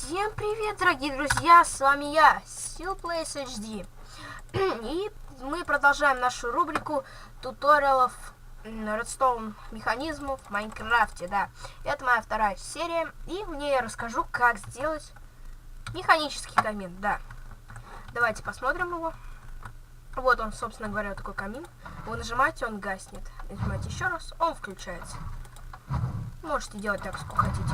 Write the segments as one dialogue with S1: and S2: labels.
S1: Всем привет, дорогие друзья, с вами я, Silplace HD. И мы продолжаем нашу рубрику туториалов Redstone механизмов в Майнкрафте, да. Это моя вторая серия, и в ней я расскажу, как сделать механический камин, да. Давайте посмотрим его. Вот он, собственно говоря, такой камин. Вы нажимаете, он гаснет. Нажимаете еще раз, он включается. Можете делать так, сколько хотите.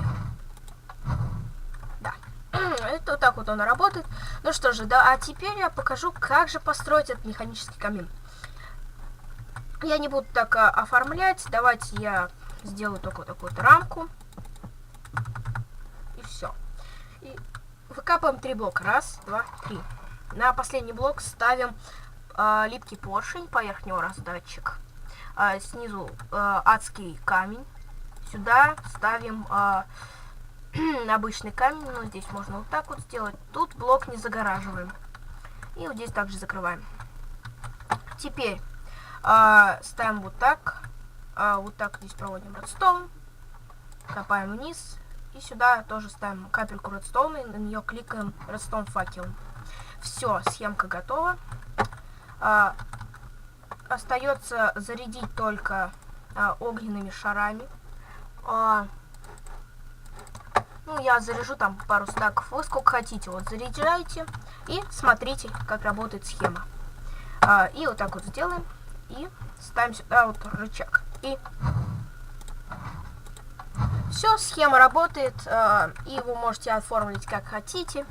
S1: Да. Это вот так вот он работает. Ну что же, да, а теперь я покажу, как же построить этот механический камин. Я не буду так оформлять. Давайте я сделаю только такую вот рамку. И все. И выкапываем 3 блока. Раз, два, три. На последний блок ставим липкий поршень, поверх него раздатчик. Снизу адский камень. Сюда ставим обычный камень, но здесь можно вот так вот сделать. Тут блок не загораживаем. И вот здесь также закрываем. Теперь ставим вот так. Вот так здесь проводим редстоун. Копаем вниз. И сюда тоже ставим капельку редстоуна. И на нее кликаем редстоун факелом. Все, схемка готова. Остается зарядить только огненными шарами. Ну, я заряжу там пару стаков. Вы сколько хотите, вот заряжаете и смотрите, как работает схема. И вот так вот сделаем. И ставим сюда вот рычаг. И все, схема работает. И вы можете оформить как хотите.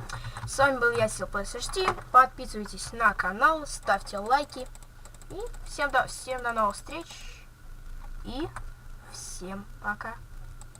S1: С вами был я, Silplace HD. Подписывайтесь на канал, ставьте лайки. И всем до новых встреч. И всем пока.